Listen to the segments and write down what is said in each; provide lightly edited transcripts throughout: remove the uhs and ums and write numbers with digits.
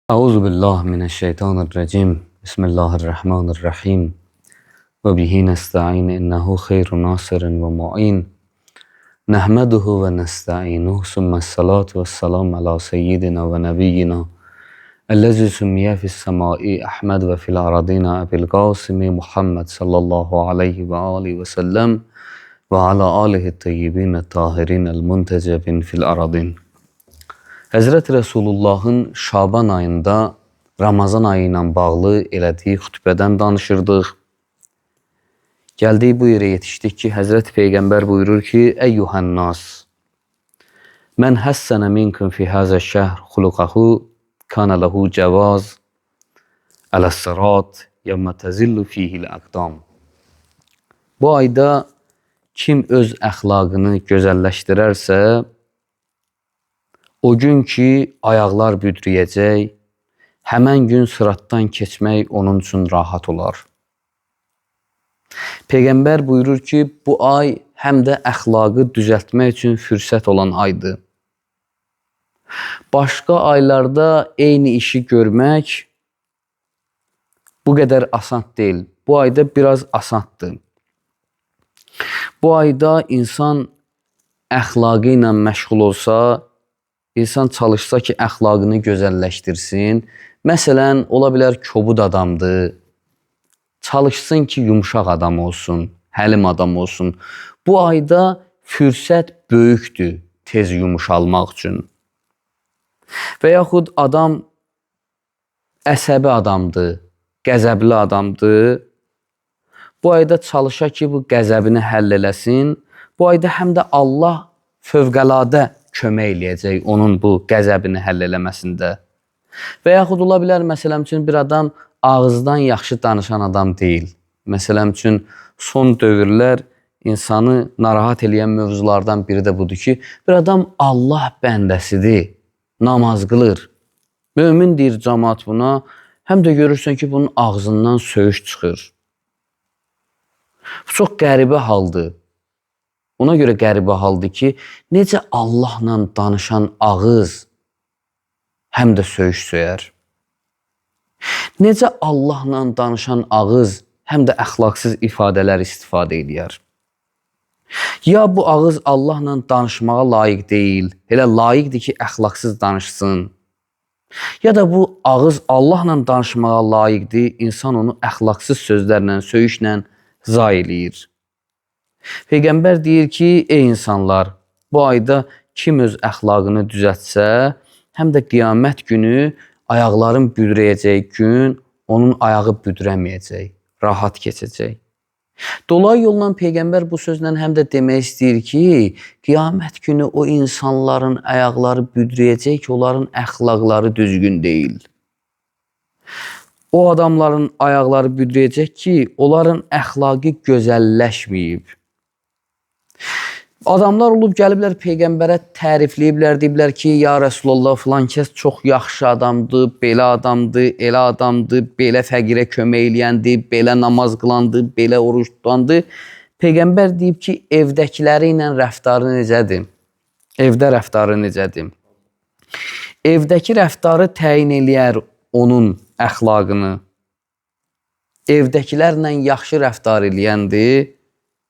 Euzu billahi mineşşeytanirracim. Bismillahirrahmanirrahim. Ve bihi nestaîn innehu hayru nasirin ve mu'in. Nehmeduhu ve nestaînuhu summe's-salatu ve's-selam ala seyyidina ve nebiyyina ellezî summiye fi's-semâi Ahmed ve fil aradina Ebil Qasimi Muhammed sallallahu aleyhi ve âlihi ve sellem ve ala âlihi tayyibin tahirin el-muntecebin fil aradin. Həzrət Resulullahın Şaban ayında Ramazan ayı ilə bağlı elədiyi xütbədən danışırdıq. Gəldik bu yerə yetişdik ki, Həzrət Peyğəmbər buyurur ki, Əyyuhən nas, mən həssənə minkum fi həzə şəhr xuluqahu, kana ləhu cəvaz, ələs-sırat, yəmmə təzillu fihil əqdam. Bu ayda kim öz əxlaqını gözəlləşdirərsə, o gün ki, ayaqlar büdrəyəcək, həmən gün sıratdan keçmək onun üçün rahat olar. Peyğəmbər buyurur ki, bu ay həm də əxlaqı düzəltmək üçün fürsət olan aydır. Başqa aylarda eyni işi görmək bu qədər asan deyil. Bu ayda biraz asandır. Bu ayda insan əxlaqı ilə məşğul olsa, İnsan çalışsa ki, əxlaqını gözəlləşdirsin. Məsələn, ola bilər kobud adamdır. Çalışsın ki, yumşaq adam olsun, həlim adam olsun. Bu ayda fürsət böyükdür tez yumuşalmaq üçün. Və yaxud adam əsəbi adamdır, qəzəbli adamdır. Bu ayda çalışa ki, bu qəzəbini həll eləsin. Bu ayda həm də Allah fövqəladə kömək eləyəcək onun bu qəzəbini həll eləməsində. Və yaxud ola bilər, məsələn üçün, bir adam ağızdan yaxşı danışan adam deyil. Məsələn üçün, son dövrlər insanı narahat eləyən mövzulardan biri də budur ki, bir adam Allah bəndəsidir, namaz qılır. Mömin deyir cəmaat buna, həm də görürsən ki, bunun ağzından söyüş çıxır. Bu çox qəribə haldır. Ona görə qəribə haldır ki, necə Allahla danışan ağız həm də söyüş söyər. Necə Allahla danışan ağız həm də əxlaqsız ifadələr istifadə edir. Ya bu ağız Allahla danışmağa layiq deyil, elə layiqdir ki, əxlaqsız danışsın. Ya da bu ağız Allahla danışmağa layiqdir, insan onu əxlaqsız sözlərlə, söyüşlə zay eləyir. Peyğəmbər deyir ki, ey insanlar, bu ayda kim öz əxlaqını düzəltsə, həm də qiyamət günü ayaqların büdrəyəcək gün onun ayağı büdrəməyəcək, rahat keçəcək. Dolay yolla Peyğəmbər bu sözlə həm də demək istəyir ki, qiyamət günü o insanların ayaqları büdrəyəcək ki, onların əxlaqları düzgün deyil. O adamların ayaqları büdrəyəcək ki, onların əxlaqı gözəlləşməyib. Adamlar olub gəliblər Peyğəmbərə tərifləyiblər, deyiblər ki, ya Rəsulullah filan kəs çox yaxşı adamdır, belə adamdır, elə adamdır, belə fəqirə kömək eləyəndir, belə namaz qılandır, belə oruç tutandır. Peyğəmbər deyib ki, evdəkiləri ilə rəftarı necədir? Evdə rəftarı necədir? Evdəki rəftarı təyin eləyər onun əxlaqını. Evdəkilərlə yaxşı rəftar eləyəndir,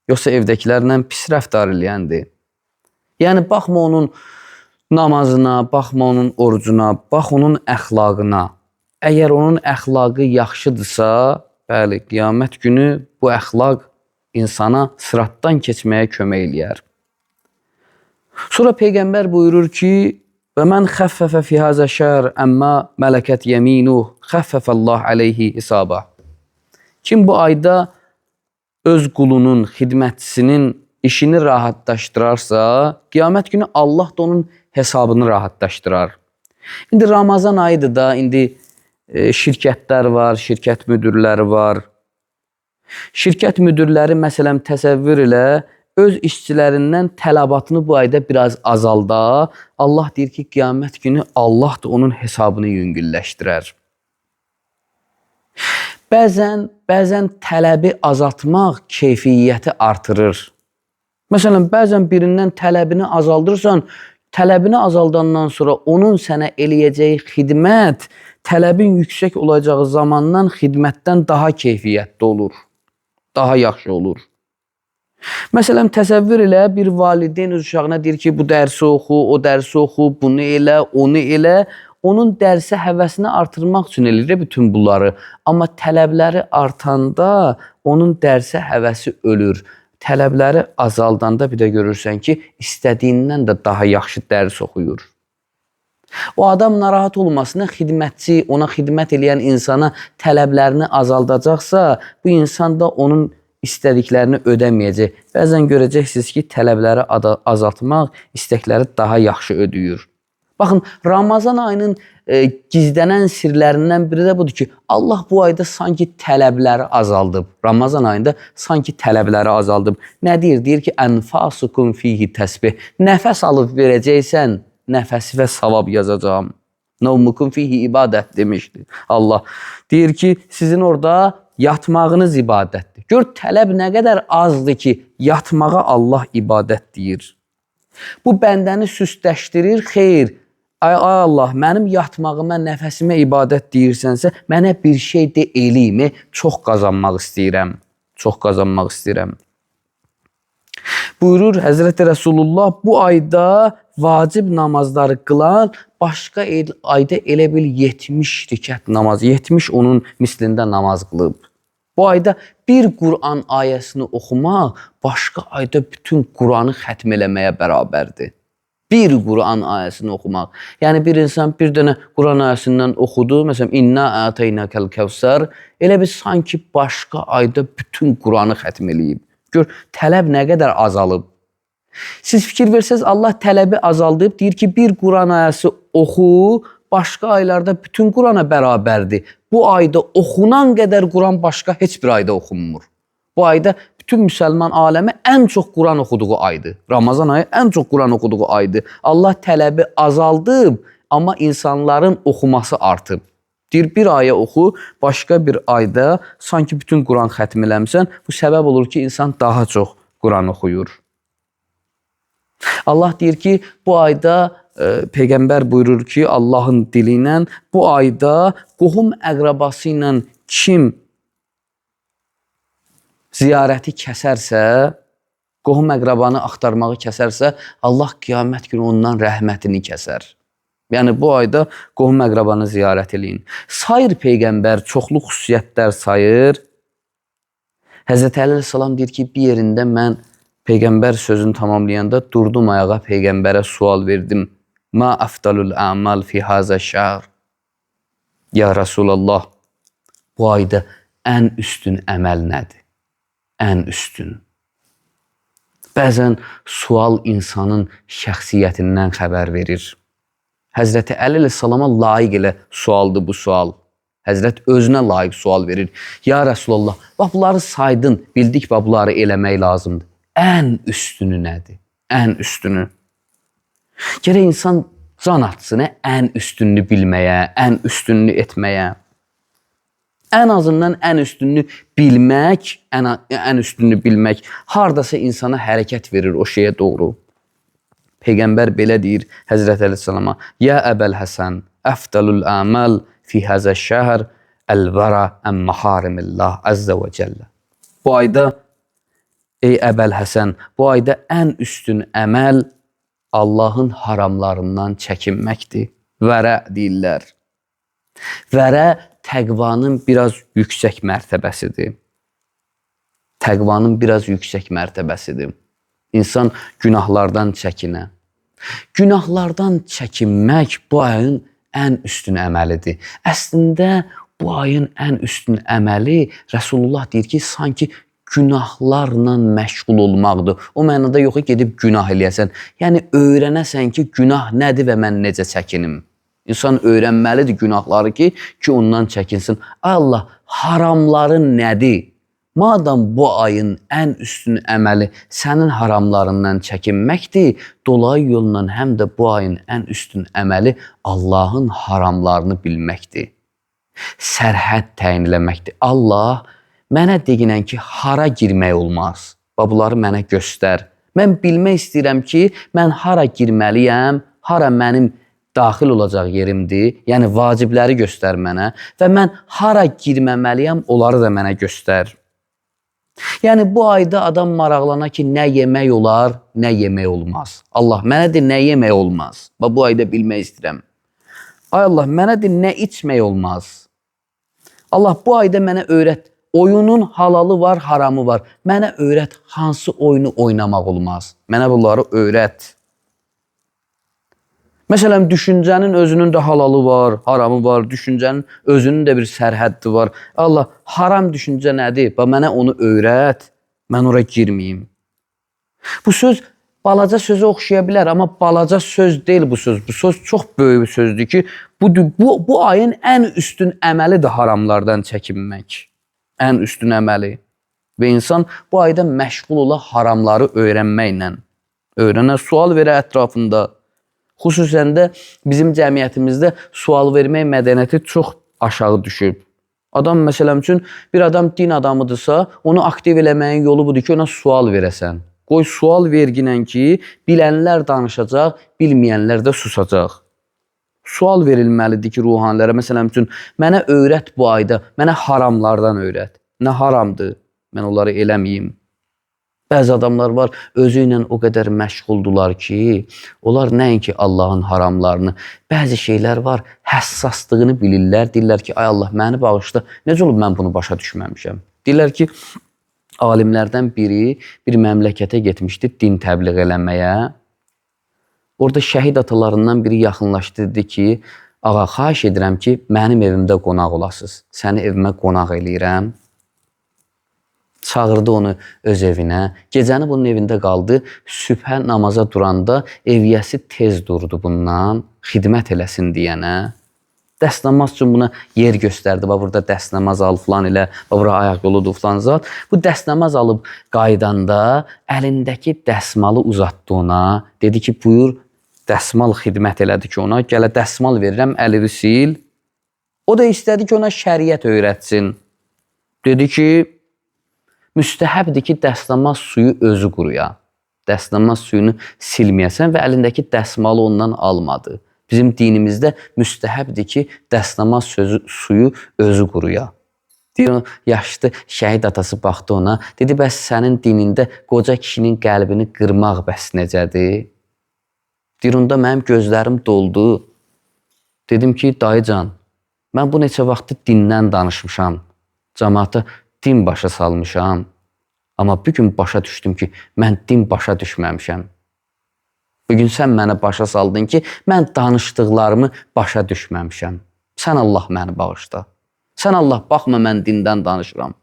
yoxsa evdəkilərlə pis rəftar eləyəndir. Yəni, baxma onun namazına, baxma onun orucuna, bax onun əxlaqına. Əgər onun əxlaqı yaxşıdırsa, bəli, qiyamət günü bu əxlaq insana sıratdan keçməyə kömək eləyər. Sonra Peyğəmbər buyurur ki, və mən xəffəfə fi həzə şər əmmə mələkət yəminuh, xəffəfəllah aleyhi hesaba. Kim bu ayda öz qulunun, xidmətçisinin işini rahatlaşdırarsa, qiyamət günü Allah da onun hesabını rahatlaşdırar. İndi Ramazan ayıdır da, indi şirkətlər var, şirkət müdürləri var. Şirkət müdürləri, məsələn, təsəvvür ilə öz işçilərindən tələbatını bu ayda biraz azalda. Allah deyir ki, qiyamət günü Allah da onun hesabını yüngülləşdirər. Bəzən tələbi azaltmaq keyfiyyəti artırır. Məsələn, bəzən birindən tələbini azaldırsan, tələbini azaldandan sonra onun sənə eləyəcəyi xidmət tələbin yüksək olacağı zamandan xidmətdən daha keyfiyyətli olur, daha yaxşı olur. Məsələn, təsəvvür elə, bir valideyn öz uşağına deyir ki, bu dərsi oxu, o dərsi oxu, bunu elə, onu elə. Onun dərsə həvəsini artırmaq üçün eləyir bütün bunları. Amma tələbləri artanda onun dərsə həvəsi ölür. Tələbləri azaldanda bir də görürsən ki, istədiyindən də daha yaxşı dərs oxuyur. O adam narahat olmasına xidmətçi, ona xidmət eləyən insana tələblərini azaldacaqsa, bu insan da onun istədiklərini ödəməyəcək. Bəzən görəcəksiniz ki, tələbləri azaltmaq istəkləri daha yaxşı ödəyir. Baxın, Ramazan ayının gizlənən sirlərindən biri də budur ki, Allah bu ayda sanki tələbləri azaldıb. Ramazan ayında sanki tələbləri azaldıb. Nə deyir? Deyir ki, ənfasukum fihi təsbih. Nəfəs alıb verəcəksən, nəfəsi və savab yazacağım. Nəvmukum fihi ibadət demişdir Allah. Deyir ki, sizin orada yatmağınız ibadətdir. Gör, tələb nə qədər azdır ki, yatmağa Allah ibadət deyir. Bu bəndəni süstləşdirir, xeyr. Ay Allah, mənim yatmağıma, nəfəsimə ibadət deyirsənsə, mənə bir şey de eləyimi, çox qazanmaq istəyirəm. Çox qazanmaq istəyirəm. Buyurur Həzrəti Rəsulullah, bu ayda vacib namazları qılan, başqa ayda elə bil 70 rükət namaz, 70 onun mislində namaz qılıb. Bu ayda bir Quran ayəsini oxumaq, başqa ayda bütün Quranı xətm eləməyə bərabərdir. Bir Quran ayəsini oxumaq. Yəni bir insan bir dənə Quran ayəsindən oxudu. Məsələn, İnna ətəynəkəl kəvsər. Elə bir sanki başqa ayda bütün Quranı xətm eləyib. Gör, tələb nə qədər azalıb. Siz fikir versəz, Allah tələbi azaldıb. Deyir ki, bir Quran ayəsi oxu, başqa aylarda bütün Qurana bərabərdir. Bu ayda oxunan qədər Quran başqa heç bir ayda oxunmur. Bu ayda bütün müsəlman aləmi ən çox Quran oxuduğu aydır. Ramazan ayı ən çox Quran oxuduğu aydır. Allah tələbi azaldıb, amma insanların oxuması artıb. Deyir, bir aya oxu, başqa bir ayda sanki bütün Quran xətm eləmsən, bu səbəb olur ki, insan daha çox Quran oxuyur. Allah deyir ki, bu ayda Peyğəmbər buyurur ki, Allahın dili ilə bu ayda qohum əqrabası ilə kim ziyarəti kəsərsə, qohum əqrabanı axtarmağı kəsərsə, Allah qiyamət günü ondan rəhmətini kəsər. Yəni, bu ayda qohum əqrabanı ziyarət eləyin. Sayır Peyğəmbər, çoxlu xüsusiyyətlər sayır. Həzrəti Əli əleyhissalam deyir ki, bir yerində mən Peyğəmbər sözünü tamamlayanda durdum ayağa, Peyğəmbərə sual verdim. Ma əfdalul əmal fi hazə şər. Ya Rasulallah, bu ayda ən üstün əməl nədir? Ən üstün. Bəzən sual insanın şəxsiyyətindən xəbər verir. Həzrəti Əli əleyhissalama layiq elə sualdır bu sual. Həzrət özünə layiq sual verir. Ya Rasulallah, bax bunları saydın, bildik bax bunları eləmək lazımdır. Ən üstünü nədir? Ən üstünü. Gərək insan can atsın ən üstününü bilməyə, ən üstününü etməyə. Ən azından ən üstününü bilmək, ən üstününü bilmək hardasa insana hərəkət verir o şeyə doğru. Peyğəmbər belə deyir Həzrət Əleyhissalama: Ya Əbəl Həsən, əfdalul əməl fi həzə şəhr əl-vəra ən məharimillah əzzə və cəllə. Bu ayda, ey Əbəl Həsən, bu ayda ən üstün əməl Allahın haramlarından çəkinməkdir. Vərə deyirlər. Vərə təqvanın biraz yüksək mərtəbəsidir. Təqvanın biraz yüksək mərtəbəsidir. İnsan günahlardan çəkinə. Günahlardan çəkinmək bu ayın ən üstün əməlidir. Əslində bu ayın ən üstün əməli Rəsulullah deyir ki, sanki günahlarla məşğul olmaqdır. O mənada yox ki, gedib günah eləyəsən. Yəni öyrənəsən ki, günah nədir və mən necə çəkinim. İnsan öyrənməlidir günahları ki, ondan çəkinsin. Allah, haramların nədir? Madam bu ayın ən üstün əməli sənin haramlarından çəkinməkdir, dolayı yolla həm də bu ayın ən üstün əməli Allahın haramlarını bilməkdir. Sərhəd təyin eləməkdir. Allah, mənə deyinən ki, hara girmək olmaz. Bunları mənə göstər. Mən bilmək istəyirəm ki, mən hara girməliyəm, hara mənim daxil olacaq yerimdir. Yəni vacibləri göstər mənə və mən hara girməməliyəm, onları da mənə göstər. Yəni bu ayda adam maraqlana ki, nə yemək olar, nə yemək olmaz. Allah mənə de nə yemək olmaz. Bu ayda bilmək istəyirəm. Ay Allah mənə de nə içmək olmaz. Allah bu ayda mənə öyrət. Oyunun halalı var, haramı var. Mənə öyrət hansı oyunu oynamaq olmaz. Mənə bunları öyrət. Məsələn, düşüncənin özünün də halalı var, haramı var. Düşüncənin özünün də bir sərhəddi var. Allah, haram düşüncə nədir? Mənə onu öyrət. Mən ora girməyim. Bu söz balaca sözə oxşaya bilər, amma balaca söz deyil bu söz. Bu söz çox böyük bir sözdür ki, bu ayın ən üstün əməli də haramlardan çəkinmək. Ən üstün əməli. Və insan bu ayda məşğul ola haramları öyrənməklə. Öyrənə, sual verə ətrafında. Xüsusən də bizim cəmiyyətimizdə sual vermək mədəniyyəti çox aşağı düşüb. Adam məsələn üçün bir adam din adamıdırsa, onu aktiv eləməyin yolu budur ki, ona sual verəsən. Qoy sual verginən ki, bilənlər danışacaq, bilməyənlər də susacaq. Sual verilməlidir ki, ruhanilərə məsələn üçün mənə öyrət bu ayda, mənə haramlardan öyrət. Nə haramdır? Mən onları eləməyim. Bəzi adamlar var, özü ilə o qədər məşğuldular ki, onlar nəinki Allahın haramlarını, bəzi şeylər var, həssaslığını bilirlər, deyirlər ki, ay Allah, məni bağışla, necə olub mən bunu başa düşməmişəm? Deyirlər ki, alimlərdən biri bir məmləkətə getmişdi din təbliğ eləməyə. Orada şəhid atalarından biri yaxınlaşdı, dedi ki, ağa, xahiş edirəm ki, mənim evimdə qonaq olasınız, səni evimə qonaq eləyirəm. Çağırdı onu öz evinə. Gecəni bunun evində qaldı. Sübhə namaza duranda evyəsi tez durdu bundan. Xidmət eləsin deyənə. Dəstəmaz üçün buna yer göstərdi. Burada dəstəmaz al filan elə. Bura ayaq yoludur filan zat. Bu dəstəmaz alıb qaydanda əlindəki dəsmalı uzatdı ona. Dedi ki, buyur dəsmal xidmət elədi ki ona. Gələ dəsmal verirəm, əlini sil. O da istədi ki, ona şəriət öyrətsin. Dedi ki, müstəhəbdir ki, dəstəmaz suyu özü quruya. Dəstəmaz suyunu silməyəsən və əlindəki dəsmalı ondan almadı. Bizim dinimizdə müstəhəbdir ki, dəstəmaz suyu özü quruya. Deyir, yaşlı şəhid atası baxdı ona. Dedi, bəs sənin dinində qoca kişinin qəlbini qırmaq bəs necədir? Deyir, onda mənim gözlərim doldu. Dedim ki, dayıcan, mən bu neçə vaxtı dindən danışmışam. Cəmaata din başa salmışam, amma bugün başa düşdüm ki, mən din başa düşməmişəm. Bugün sən mənə başa saldın ki, mən danışdıqlarımı başa düşməmişəm. Sən Allah məni bağışla. Sən Allah, baxma mən dindən danışıram.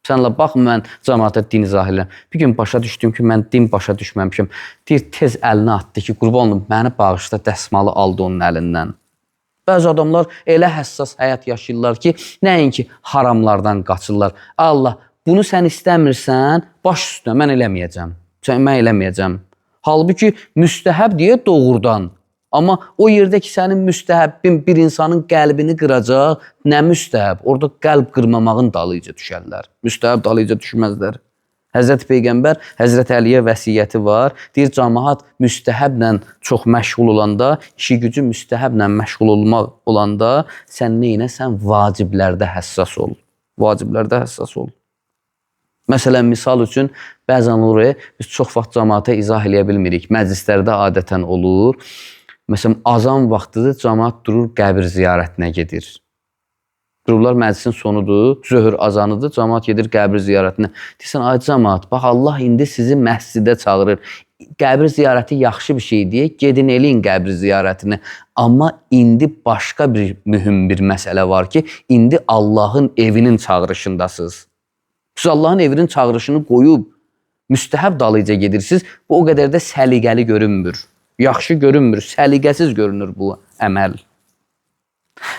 Sən Allah, baxma mən cəmaata din izah edirəm. Bugün başa düşdüm ki, mən din başa düşməmişəm. Deyir, tez əlinə atdı ki, qurban olum, məni bağışla, dəsmalı aldı onun əlindən. Bəzi adamlar elə həssas həyat yaşayırlar ki, nəinki haramlardan qaçırlar. Allah, bunu sən istəmirsən, baş üstünə mən eləməyəcəm. Mən eləməyəcəm. Halbuki müstəhəb deyə doğrudan. Amma o yerdə ki, sənin müstəhəbbin bir insanın qəlbini qıracaq, nə müstəhəb? Orada qəlb qırmamağın dalıca düşərlər. Müstəhəb dalıca düşməzlər. Həzrəti Peyğəmbər Həzrəti Əliyə vəsiyyəti var. Deyir, cəmaat müstəhəblə çox məşğul olanda, işi gücü müstəhəblə məşğul olanda, sən neynə? Sən vaciblərdə həssas ol. Vaciblərdə həssas ol. Məsələn, misal üçün, bəzən olur, biz çox vaxt cəmaata izah eləyə bilmirik. Məclislərdə adətən olur. Məsələn, azan vaxtıdır, cəmaat durur, qəbir ziyarətinə gedir. Dururlar, məclisin sonudur, zöhr azanıdır, cəmaat gedir qəbir ziyarətinə. Deyirsən, ay cəmaat, bax Allah indi sizi məscidə çağırır. Qəbir ziyarəti yaxşı bir şey deyə, gedin eləyin qəbir ziyarətini. Amma indi başqa bir mühüm bir məsələ var ki, indi Allahın evinin çağırışındasınız. Siz Allahın evinin çağırışını qoyub, müstəhəb dalıca gedirsiniz, bu o qədər də səliqəli görünmür. Yaxşı görünmür, səliqəsiz görünür bu əməl.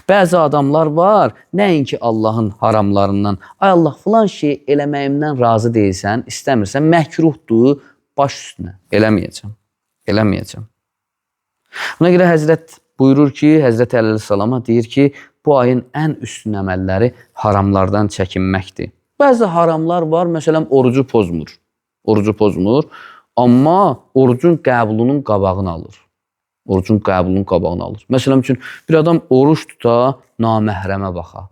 Bəzi adamlar var, nəinki Allahın haramlarından, ay Allah filan şey eləməyimdən razı deyilsən, istəmirsən, məkruhdur, baş üstünə, eləməyəcəm. Buna görə Həzrət buyurur ki, Həzrət Əleyhissalama deyir ki, bu ayın ən üstün əməlləri haramlardan çəkinməkdir. Bəzi haramlar var, məsələn, orucu pozmur, amma orucun qəbulunun qabağını alır. Orucun qəbulunun qabağını alır. Məsələn üçün bir adam oruç tuta, naməhrəmə baxa.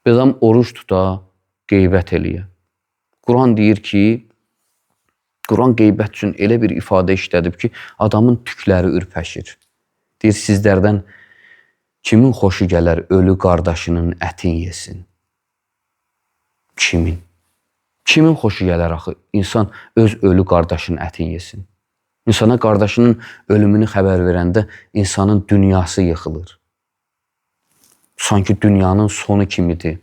Bir adam oruç tuta, qeybət eləyə. Quran deyir ki, Quran qeybət üçün elə bir ifadə işlədib ki, adamın tükləri ürpəşir. Deyir, sizlərdən kimin xoşu gələr ölü qardaşının ətin yesin? Kimin? Kimin xoşu gələr axı? İnsan öz ölü qardaşının ətin yesin. İnsana qardaşının ölümünü xəbər verəndə insanın dünyası yıxılır. Sanki dünyanın sonu kimidir.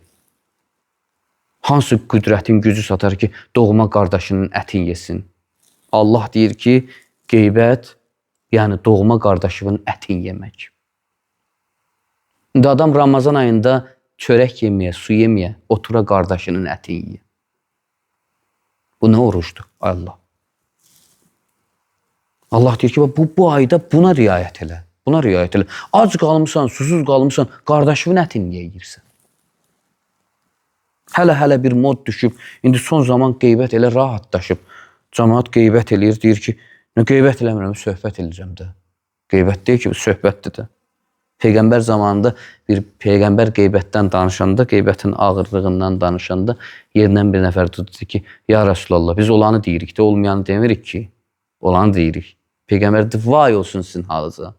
Hansı qüdrətin gücü satar ki, doğma qardaşının ətin yesin? Allah deyir ki, qeybət, yəni doğma qardaşının ətin yemək. İndi adam Ramazan ayında çörək yeməyə, su yeməyə, otura qardaşının ətin yeyə. Bu nə oruçdur? Allah. Allah deyir ki, bu ayda buna riayət elə. Buna riayət elə. Ac qalmışsan, susuz qalmışsan, qardaşının ətini niyə yeyirsən? Hələ bir mod düşüb, indi son zaman qeybət elə rahatlaşıb. Cəmaat qeybət eləyir, deyir ki, nə qeybət eləmirəm, söhbət eləyəcəm də. Qeybət deyir ki, söhbətdir də. Peyğəmbər zamanında bir Peyğəmbər qeybətdən danışanda, qeybətin ağırlığından danışanda yerindən bir nəfər tutdu ki, ya Rasulallah, biz olanı deyirik də, olmayanı demirik ki, olanı deyirik. Peyğəmbər deyir, vay olsun sizin halınıza.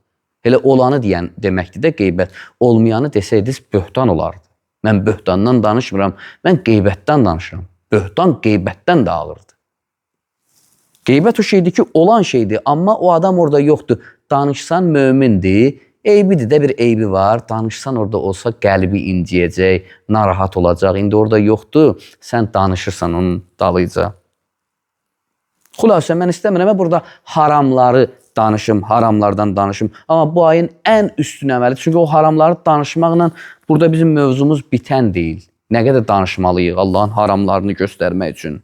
Elə olanı deyən deməkdir də qeybət. Olmayanı desəydiniz böhtan olardı. Mən böhtandan danışmıram, mən qeybətdən danışıram. Böhtan qeybətdən də ağırdır. Qeybət o şeydir ki, olan şeydir, amma o adam orada yoxdur. Danışsan mömindir, eybidir də bir eybi var. Danışsan orada olsa qəlbi inciyəcək, narahat olacaq. İndi orada yoxdur, sən danışırsan onun dalıyca. Xülasə, mən istəmirəm, burada haramları danışım, haramlardan danışım. Amma bu ayın ən üstün əməli. Çünki o haramları danışmaqla burada bizim mövzumuz bitən deyil. Nə qədər danışmalıyıq Allahın haramlarını göstərmək üçün.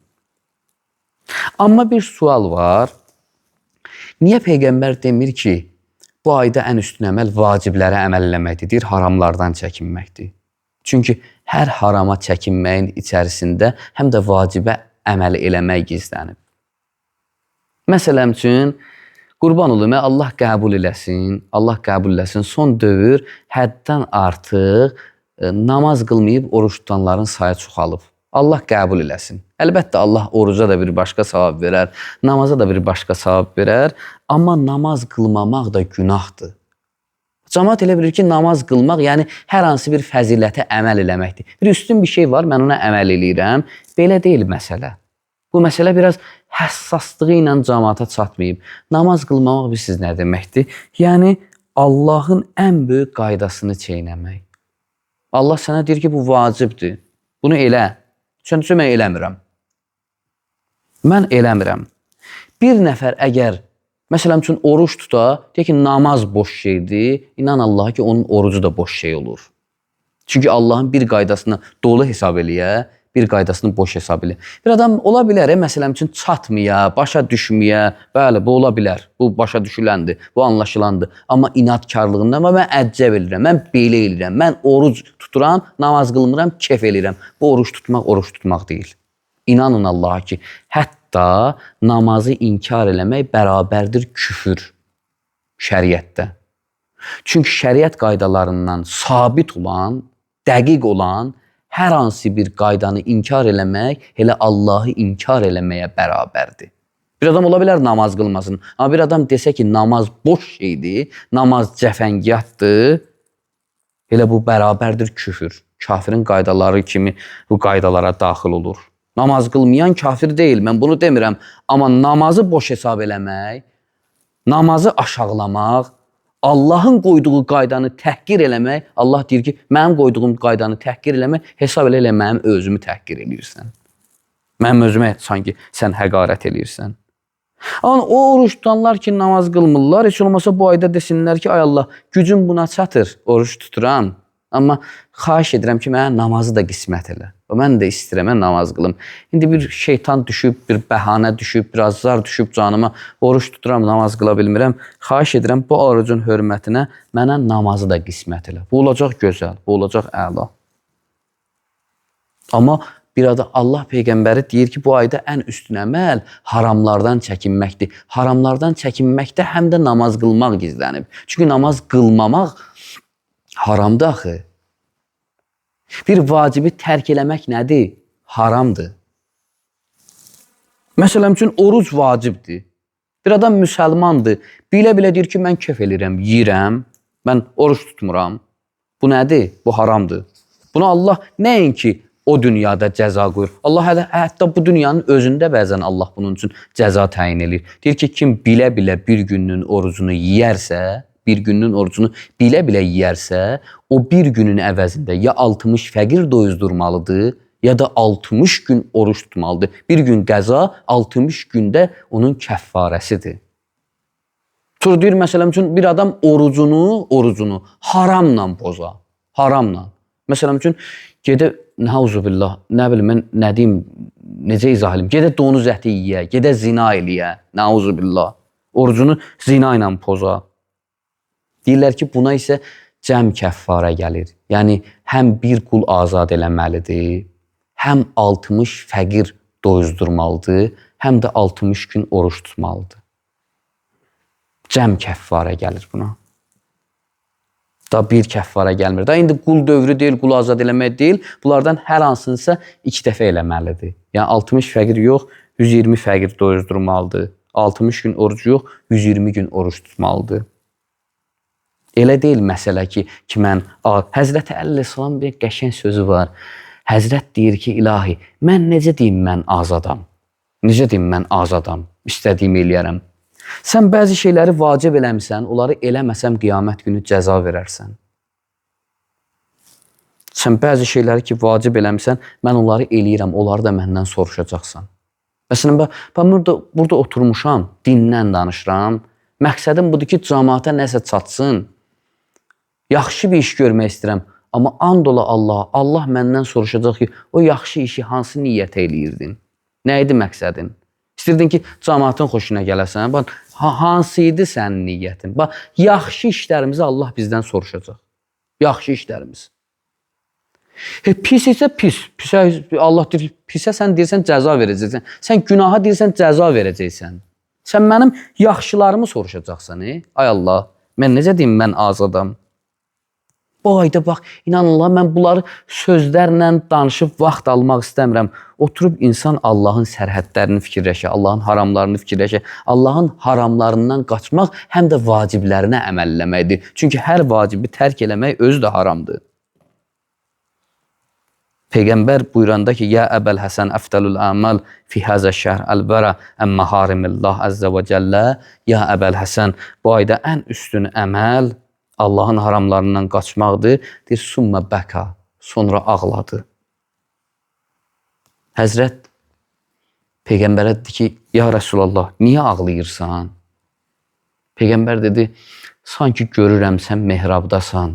Amma bir sual var. Niyə Peyğəmbər demir ki, bu ayda ən üstün əməl vaciblərə əməl eləməkdir, deyir, haramlardan çəkinməkdir. Çünki hər harama çəkinməyin içərisində həm də vacibə əməl eləmək gizlənib. Məsələn üçün, qurban olum, Allah qəbul eləsin, Allah qəbul eləsin. Son dövr həddən artıq namaz qılmayıb oruç tutanların sayı çoxalıb. Allah qəbul eləsin. Əlbəttə, Allah oruca da bir başqa savab verər, namaza da bir başqa savab verər. Amma namaz qılmamaq da günahdır. Cəmaət elə bilir ki, namaz qılmaq, yəni hər hansı bir fəzilətə əməl eləməkdir. Bir üstün bir şey var, mən ona əməl eləyirəm. Belə deyil məsələ. Bu məsələ biraz həssaslığı ilə cəmaata çatmayıb. Namaz qılmamaq bilirsiniz nə deməkdir? Yəni, Allahın ən böyük qaydasını çeynəmək. Allah sənə deyir ki, bu vacibdir. Bunu elə. Çünki mən eləmirəm. Mən eləmirəm. Bir nəfər əgər, məsələn üçün oruç tuta, deyək ki, namaz boş şeydir, inan Allaha ki, onun orucu da boş şey olur. Çünki Allahın bir qaydasını dolu hesab eləyə, bir qaydasını boş hesab elə. Bir adam ola bilər, məsələn üçün çatmaya, başa düşməyə, bəli, bu ola bilər. Bu başa düşüləndir, bu anlaşılandır. Amma inadkarlığından, amma mən əccəb eləyirəm, mən belə eləyirəm, mən oruc tuturam, namaz qılmıram, kef eləyirəm. Bu oruç tutmaq deyil. İnanın Allaha ki, hətta namazı inkar eləmək bərabərdir küfür şəriətdə. Çünki şəriət qaydalarından sabit olan, dəqiq olan, hər hansı bir qaydanı inkar eləmək elə Allahı inkar eləməyə bərabərdir. Bir adam ola bilər namaz qılmasın. Amma bir adam desə ki, namaz boş şeydir, namaz cəfəngiyatdır, elə bu bərabərdir küfür. Kafirin qaydaları kimi bu qaydalara daxil olur. Namaz qılmayan kafir deyil, mən bunu demirəm. Amma namazı boş hesab eləmək, namazı aşağılamaq, Allahın qoyduğu qaydanı təhqir eləmək, Allah deyir ki, mənim qoyduğum qaydanı təhqir eləmək, hesab elə mənim özümü təhqir eləyirsən. Mənim özümə sanki sən həqarət eləyirsən. Amma o oruç tutanlar ki, namaz qılmırlar, heç olmasa bu ayda desinlər ki, ay Allah, gücüm buna çatır, oruç tuturam. Amma xahiş edirəm ki, mənə namazı da qismət elə. Mən də istəyirəm, mən namaz qılım. İndi bir şeytan düşüb, bir bəhanə düşüb, bir azar düşüb canıma, oruç tuturam, namaz qıla bilmirəm. Xahiş edirəm, bu orucun hörmətinə mənə namazı da qismət elə. Bu olacaq gözəl, bu olacaq əla. Amma Bir adam Allah peyğəmbəri deyir ki, bu ayda ən üstün əməl haramlardan çəkinməkdir. Haramlardan çəkinməkdə həm də namaz qılmaq gizlənib. Çünki namaz qılmamaq haramdır axı. Bir vacibi tərk eləmək nədir? Haramdır. Məsələn üçün oruc vacibdir. Bir adam müsəlmandır. Bilə-bilə deyir ki, mən kef eləyirəm, yeyirəm, mən oruç tutmuram. Bu nədir? Bu haramdır. Bunu Allah nəinki o dünyada cəza qoyur. Allah hətta bu dünyanın özündə bəzən Allah bunun üçün cəza təyin edir. Deyir ki, kim bilə-bilə bir günün orucunu yeyərsə, o bir günün əvəzində ya 60 fəqir doyuzdurmalıdır, ya da 60 gün oruç tutmalıdır. Bir gün qəza, 60 gündə onun kəffarəsidir. Sonra deyir, məsələn üçün bir adam orucunu haramla poza. Haramla. Məsələn üçün gedə, nauzubillah, nə bilim, mən nə deyim, necə izah edim? Gedə donuz əti yeyə, gedə zina eləyə, nauzubillah. Orucunu zina ilə poza. Deyirlər ki, buna isə cəm kəffara gəlir. Yəni, həm bir qul azad eləməlidir, həm 60 fəqir doyuzdurmalıdır, həm də 60 gün oruç tutmalıdır. Cəm kəffara gəlir buna. Da bir kəffara gəlmir. Da indi qul dövrü deyil, qul azad eləmək deyil. Bunlardan hər hansınsa 2 dəfə eləməlidir. Yəni 60 fəqir yox, 120 fəqir doyuzdurmalıdır. 60 gün oruc yox, 120 gün oruç tutmalıdır. Elə deyil məsələ ki, mən Həzrəti Əleyhisselam bir qəşəng sözü var. Həzrət deyir ki, ilahi, mən necə deyim mən azadam? Necə deyim mən azadam? İstədiyimi eləyərəm. Sən bəzi şeyləri vacib eləmirsən, onları eləməsəm qiyamət günü cəza verərsən. Sən bəzi şeyləri ki, vacib eləmirsən, mən onları eləyirəm, onları da məndən soruşacaqsan. Məsələn, mən burada oturmuşam, dindən danışıram. Məqsədim budur ki, cəmaata nəsə çatsın. Yaxşı bir iş görmək istəyirəm. Amma and ola Allah məndən soruşacaq ki, o yaxşı işi hansı niyyətə eləyirdin? Nə idi məqsədin? İstirdin ki, cəmaatın xoşuna gələsən. Hansı idi sənin niyyətin? Yaxşı işlərimizi Allah bizdən soruşacaq. Yaxşı işlərimiz. Pis isə pis. Allah deyir, pisə sən deyirsən cəza verəcəksən. Sən günaha deyirsən cəza verəcəksən. Sən mənim yaxşılarımı soruşacaqsan. Ay Allah, mən necə deyim mən azadam? Bu ayda bax, inanırlar, mən bunları sözlərlə danışıb vaxt almaq istəmirəm. Oturub insan Allahın sərhədlərini fikirləşə, Allahın haramlarını fikirləşə, Allahın haramlarından qaçmaq həm də vaciblərinə əməl eləməkdir. Çünki hər vacibi tərk eləmək özü də haramdır. Peyğəmbər buyuranda ki, ya Əbəl Həsən əftəlül əməl fi həzə şəhr əlbəra əmmə harimillah əzzə və cəllə. Ya Əbəl Həsən, bu ayda ən üstün əməl Allahın haramlarından qaçmaqdır. Deyir, sümmə bəka, sonra ağladı. Həzrət Peyğəmbərə dedi ki, ya Rəsulallah, niyə ağlayırsan? Peyğəmbər dedi, sanki görürəm sən mehrabdasan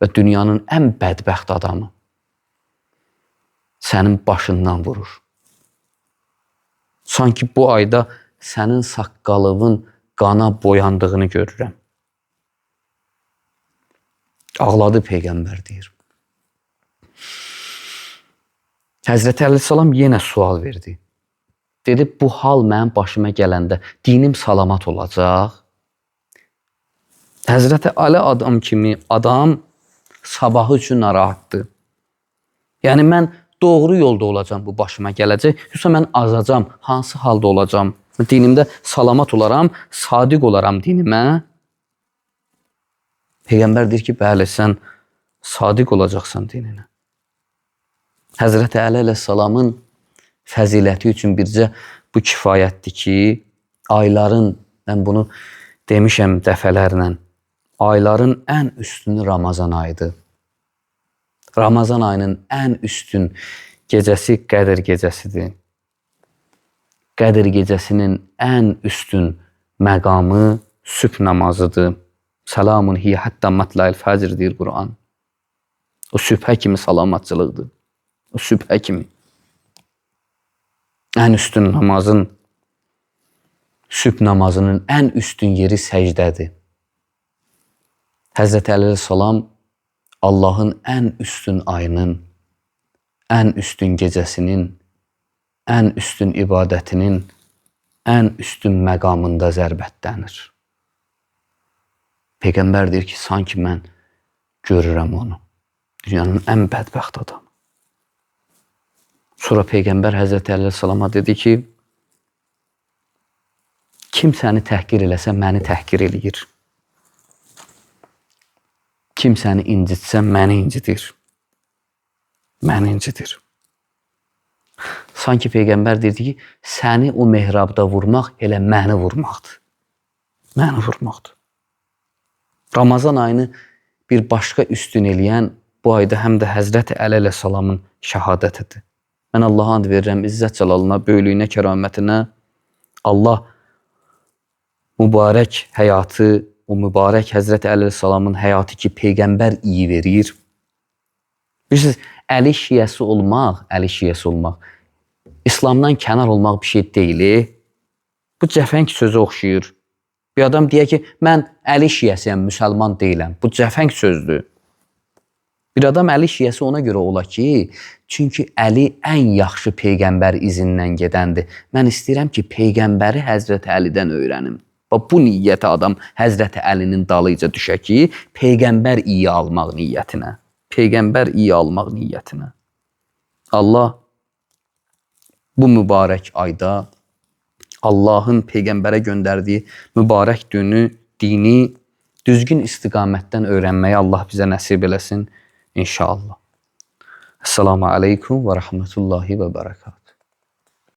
və dünyanın ən bədbəxt adamı sənin başından vurur. Sanki bu ayda sənin saqqalının qana boyandığını görürəm. Ağladı Peyğəmbər deyir. Həzrəti Əleyhisselam yenə sual verdi. Dedi, bu hal mənim başıma gələndə dinim salamat olacaq. Həzrəti Ali adam kimi adam sabahı üçün narahatdır. Yəni mən doğru yolda olacam, bu başıma gələcək. Yoxsa mən azacam, hansı halda olacam? Dinimdə salamat olaram, sadiq olaram dinimə. Peyğəmbər deyir ki, bəli, sən sadiq olacaqsan dininə. Həzrəti Əli əleyhissalamın fəziləti üçün bircə bu kifayətdir ki, ayların, mən bunu demişəm dəfələrlə, ayların ən üstünü Ramazan ayıdır. Ramazan ayının ən üstün gecəsi Qədr gecəsidir. Qədr gecəsinin ən üstün məqamı sübh namazıdır. Salamun hiyə hətta matlail fəcr deyir Quran. O sübhə kimi salamatçılıqdır. O sübhə kimi. Ən üstün namazın, sübh namazının ən üstün yeri səcdədir. Həzrəti Əleyhisselam Allahın ən üstün ayının ən üstün gecəsinin, ən üstün ibadətinin, ən üstün məqamında zərbətlənir. Peyğəmbər deyir ki, sanki mən görürəm onu. Dünyanın ən bədbəxt adamı. Sonra Peyğəmbər Həzrəti Əleyhissalama dedi ki, kim səni təhqir eləsə, məni təhqir eləyir. Kim səni incitsə, məni incidir. Məni incidir. Sanki Peyğəmbər deyirdi ki, səni o mehrabda vurmaq elə məni vurmaqdır. Məni vurmaqdır. Ramazan ayını bir başqa üstün eləyən bu ayda həm də Həzrəti Əli əleyhissalamın şəhadətidir. Mən Allaha and verirəm, İzzət Cəlalına, böylüyünə, kəramətinə. Allah mübarək həyatı, o mübarək Həzrəti Əli əleyhissalamın həyatı ki, Peyğəmbər iyi verir. Bilirsiniz, Əli şiyəsi olmaq, İslamdan kənar olmaq bir şey deyil. Bu cəfəng sözü oxşayır. Bir adam deyək ki, mən Əli şiyəsiyəm, müsəlman deyiləm. Bu cəfəng sözdür. Bir adam Əli şiyəsi ona görə ola ki, çünki Əli ən yaxşı Peyğəmbər izindən gedəndir. Mən istəyirəm ki, Peyğəmbəri Həzrəti Əlidən öyrənim. Bu niyyətə adam Həzrəti Əlinin dalıca düşə ki, Peyğəmbər iyi almaq niyyətinə. Peyğəmbər iyi almaq niyyətinə. Allah bu mübarək ayda Allahın Peyğəmbərə göndərdiyi mübarək dini düzgün istiqamətdən öyrənməyi Allah bizə nəsib eləsin inşallah. Esselamu aleykum və rəhmətullahi və bərəkatuhu.